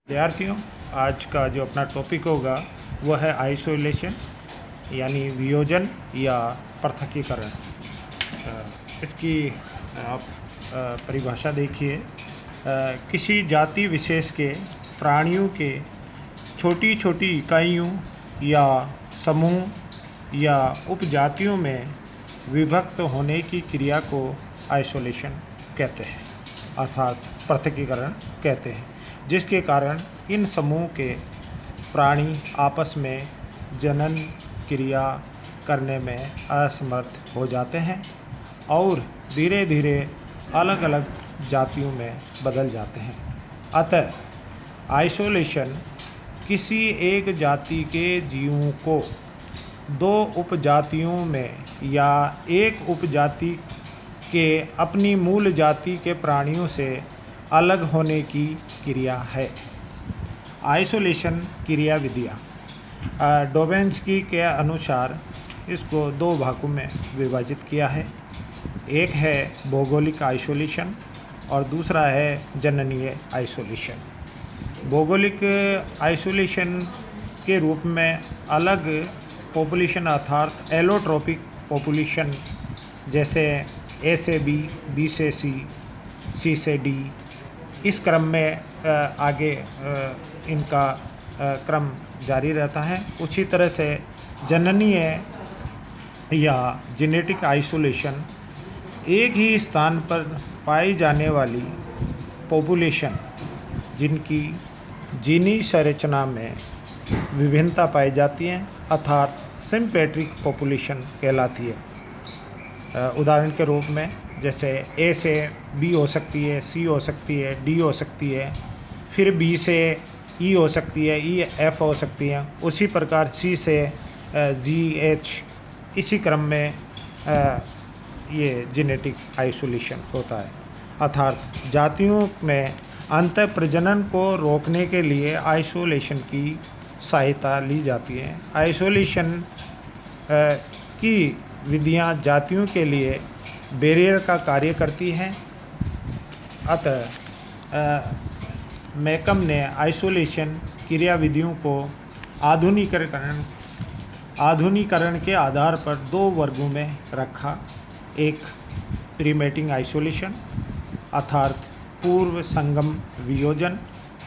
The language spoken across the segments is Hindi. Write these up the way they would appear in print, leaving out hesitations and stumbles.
विद्यार्थियों, आज का जो अपना टॉपिक होगा वो है आइसोलेशन यानी वियोजन या पृथकीकरण। इसकी आप परिभाषा देखिए। किसी जाति विशेष के प्राणियों के छोटी छोटी इकाइयों या समूह या उपजातियों में विभक्त होने की क्रिया को आइसोलेशन कहते हैं अर्थात पृथकीकरण कहते हैं, जिसके कारण इन समूह के प्राणी आपस में जनन क्रिया करने में असमर्थ हो जाते हैं और धीरे धीरे अलग अलग जातियों में बदल जाते हैं। अतः आइसोलेशन किसी एक जाति के जीवों को दो उपजातियों में या एक उपजाति के अपनी मूल जाति के प्राणियों से अलग होने की क्रिया है। आइसोलेशन क्रिया विधियाँ डोबेंस्की के अनुसार इसको दो भागों में विभाजित किया है। एक है भौगोलिक आइसोलेशन और दूसरा है जननीय आइसोलेशन। भौगोलिक आइसोलेशन के रूप में अलग पॉपुलेशन अर्थात एलोट्रोपिक पॉपुलेशन जैसे ए से बी, बी से सी, सी से डी, इस क्रम में आगे इनका क्रम जारी रहता है। उसी तरह से जननीय या जेनेटिक आइसोलेशन एक ही स्थान पर पाई जाने वाली पॉपुलेशन जिनकी जीनी संरचना में विभिन्नता पाई जाती है अर्थात सिम्पेट्रिक पॉपुलेशन कहलाती है। उदाहरण के रूप में जैसे ए से बी हो सकती है, सी हो सकती है, डी हो सकती है, फिर बी से ई हो सकती है, ई एफ हो सकती है, उसी प्रकार सी से जी एच, इसी क्रम में ये जेनेटिक आइसोलेशन होता है। अर्थात जातियों में अंतः प्रजनन को रोकने के लिए आइसोलेशन की सहायता ली जाती है। आइसोलेशन की विधियाँ जातियों के लिए बैरियर का कार्य करती हैं। अतः मैकम ने आइसोलेशन क्रिया विधियों को आधुनिकीकरण के आधार पर दो वर्गों में रखा। एक प्रीमेटिंग आइसोलेशन अर्थात पूर्व संगम वियोजन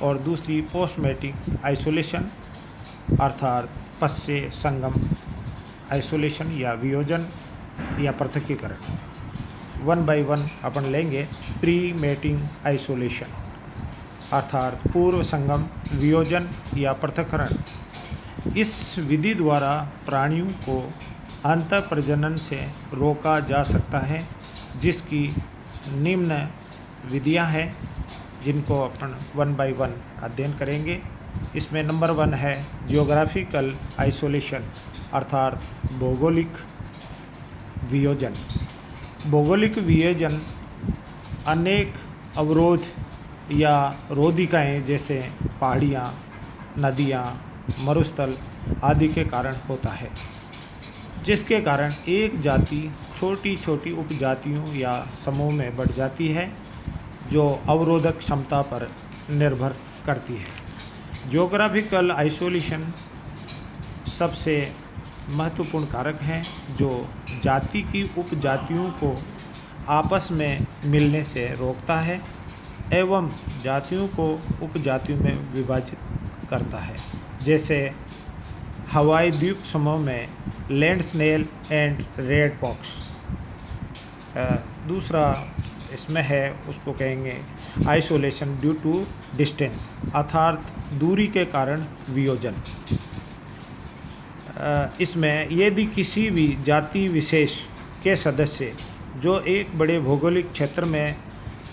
और दूसरी पोस्टमेटिंग आइसोलेशन अर्थात पश्चात संगम आइसोलेशन या वियोजन या पृथकीकरण। वन बाय वन अपन लेंगे। प्री मेटिंग आइसोलेशन अर्थात पूर्व संगम वियोजन या पृथक्करण। इस विधि द्वारा प्राणियों को अंतः प्रजनन से रोका जा सकता है, जिसकी निम्न विधियां हैं जिनको अपन वन बाय वन अध्ययन करेंगे। इसमें नंबर 1 है जियोग्राफिकल आइसोलेशन अर्थात भौगोलिक वियोजन। भौगोलिक वियोजन अनेक अवरोध या रोधिकाएँ जैसे पहाड़ियाँ, नदियाँ, मरुस्थल आदि के कारण होता है, जिसके कारण एक जाति छोटी छोटी उपजातियों या समूह में बढ़ जाती है जो अवरोधक क्षमता पर निर्भर करती है। ज्योग्राफिकल आइसोलेशन सबसे महत्वपूर्ण कारक हैं जो जाति की उपजातियों को आपस में मिलने से रोकता है एवं जातियों को उपजातियों में विभाजित करता है। जैसे हवाई द्वीप समूह में land snail and red fox. दूसरा इसमें है, उसको कहेंगे आइसोलेशन ड्यू टू डिस्टेंस अर्थात दूरी के कारण वियोजन। इसमें यदि किसी भी जाति विशेष के सदस्य जो एक बड़े भौगोलिक क्षेत्र में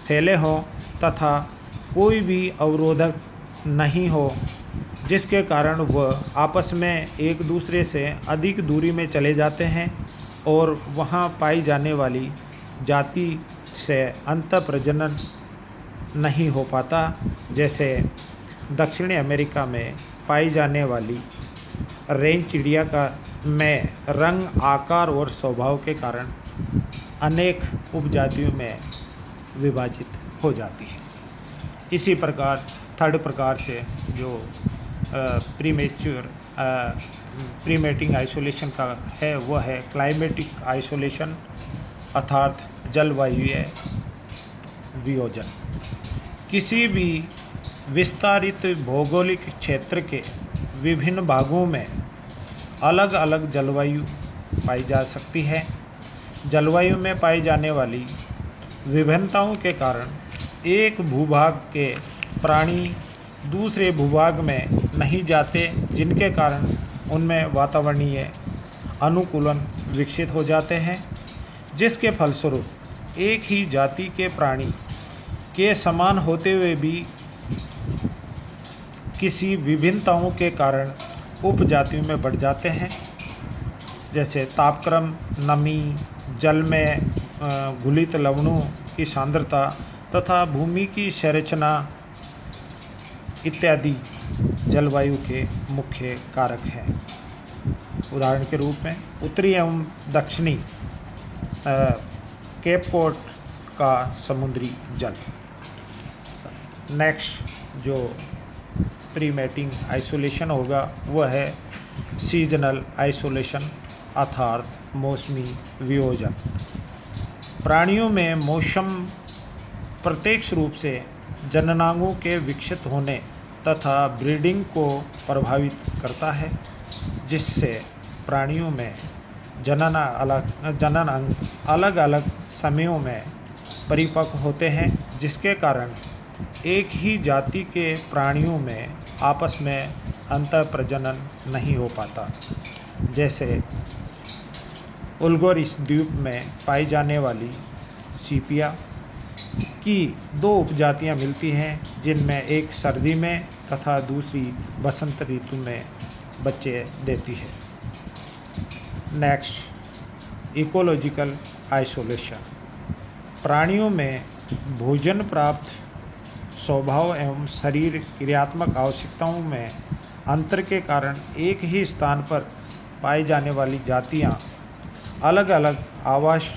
फैले हों तथा कोई भी अवरोधक नहीं हो, जिसके कारण वह आपस में एक दूसरे से अधिक दूरी में चले जाते हैं और वहाँ पाई जाने वाली जाति से अंतः प्रजनन नहीं हो पाता। जैसे दक्षिणी अमेरिका में पाई जाने वाली रेंज चिड़िया का में रंग, आकार और स्वभाव के कारण अनेक उपजातियों में विभाजित हो जाती है। इसी प्रकार थर्ड प्रकार से जो प्रीमेटिंग आइसोलेशन का है वह है क्लाइमेटिक आइसोलेशन अर्थात जलवायुीय वियोजन। किसी भी विस्तारित भौगोलिक क्षेत्र के विभिन्न भागों में अलग अलग जलवायु पाई जा सकती है। जलवायु में पाई जाने वाली विभिन्नताओं के कारण एक भूभाग के प्राणी दूसरे भूभाग में नहीं जाते, जिनके कारण उनमें वातावरणीय अनुकूलन विकसित हो जाते हैं, जिसके फलस्वरूप एक ही जाति के प्राणी के समान होते हुए भी किसी विभिन्नताओं के कारण उपजातियों में बढ़ जाते हैं। जैसे तापक्रम, नमी, जल में घुलित लवणों की सांद्रता तथा भूमि की संरचना इत्यादि जलवायु के मुख्य कारक हैं। उदाहरण के रूप में उत्तरी एवं दक्षिणी केप कोड का समुद्री जल। नेक्स्ट जो प्रीमेटिंग आइसोलेशन होगा वह है सीजनल आइसोलेशन अर्थात मौसमी वियोजन। प्राणियों में मौसम प्रत्यक्ष रूप से जननांगों के विकसित होने तथा ब्रीडिंग को प्रभावित करता है, जिससे प्राणियों में जनन अंग अलग अलग समयों में परिपक्व होते हैं, जिसके कारण एक ही जाति के प्राणियों में आपस में अंतःप्रजनन नहीं हो पाता। जैसे उलगोरिस द्वीप में पाई जाने वाली सीपिया की दो उपजातियां मिलती हैं, जिनमें एक सर्दी में तथा दूसरी बसंत ऋतु में बच्चे देती है। Next ecological isolation. प्राणियों में भोजन प्राप्त स्वभाव एवं शरीर क्रियात्मक आवश्यकताओं में अंतर के कारण एक ही स्थान पर पाई जाने वाली जातियां अलग अलग आवास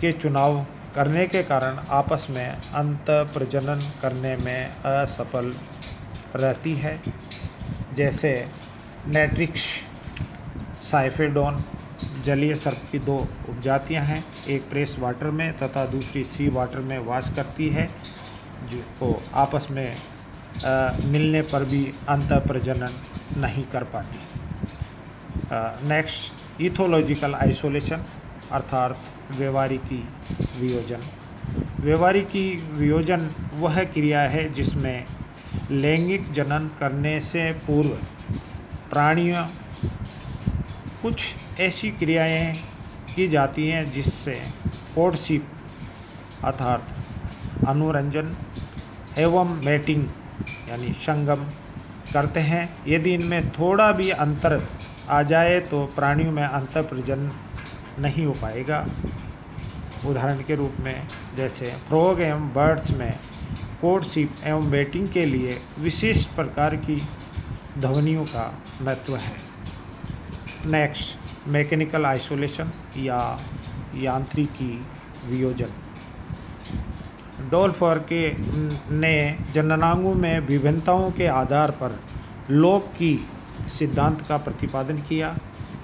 के चुनाव करने के कारण आपस में अंतःप्रजनन करने में असफल रहती है। जैसे नेट्रिक्स साइफेडोन जलीय सर्प की दो उपजातियां हैं, एक फ्रेश वाटर में तथा दूसरी सी वाटर में वास करती है, जो आपस में मिलने पर भी अंतःप्रजनन नहीं कर पाती। नेक्स्ट इथोलॉजिकल आइसोलेशन अर्थात व्यवहारिकी वियोजन। व्यवहारिकी वियोजन वह क्रिया है जिसमें लैंगिक जनन करने से पूर्व प्राणियों कुछ ऐसी क्रियाएं की जाती हैं जिससे कोर्टशिप अर्थात अनुरंजन एवं मैटिंग यानी संगम करते हैं। यदि इनमें थोड़ा भी अंतर आ जाए तो प्राणियों में अंतःप्रजनन नहीं हो पाएगा। उदाहरण के रूप में जैसे फ्रॉग एवं बर्ड्स में कोर्टशिप एवं मैटिंग के लिए विशिष्ट प्रकार की ध्वनियों का महत्व है। नेक्स्ट मैकेनिकल आइसोलेशन या यांत्रिकी वियोजन। डोल्फर के ने जननांगों में विभिन्नताओं के आधार पर लोक की सिद्धांत का प्रतिपादन किया।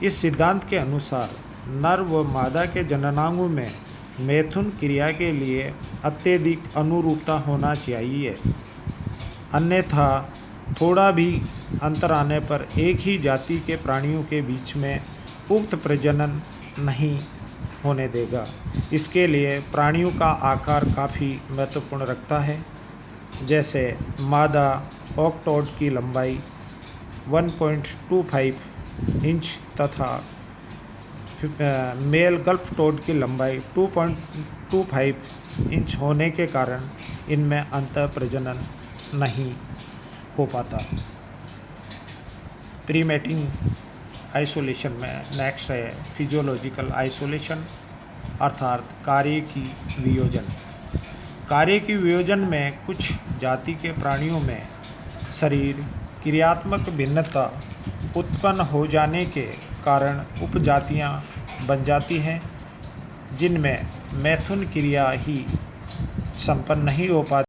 इस सिद्धांत के अनुसार नर व मादा के जननांगों में मैथुन क्रिया के लिए अत्यधिक अनुरूपता होना चाहिए, अन्यथा थोड़ा भी अंतर आने पर एक ही जाति के प्राणियों के बीच में उक्त प्रजनन नहीं होने देगा। इसके लिए प्राणियों का आकार काफ़ी महत्वपूर्ण रखता है। जैसे मादा ऑक्टोड की लंबाई 1.25 इंच तथा मेल गल्फ टोड की लंबाई 2.25 इंच होने के कारण इनमें अंतःप्रजनन नहीं हो पाता। प्रीमेटिंग आइसोलेशन में नेक्स्ट है फिजियोलॉजिकल आइसोलेशन अर्थात कार्यकी वियोजन। कार्यकी वियोजन में कुछ जाति के प्राणियों में शरीर क्रियात्मक भिन्नता उत्पन्न हो जाने के कारण उपजातियां बन जाती हैं, जिनमें मैथुन क्रिया ही संपन्न नहीं हो पाती।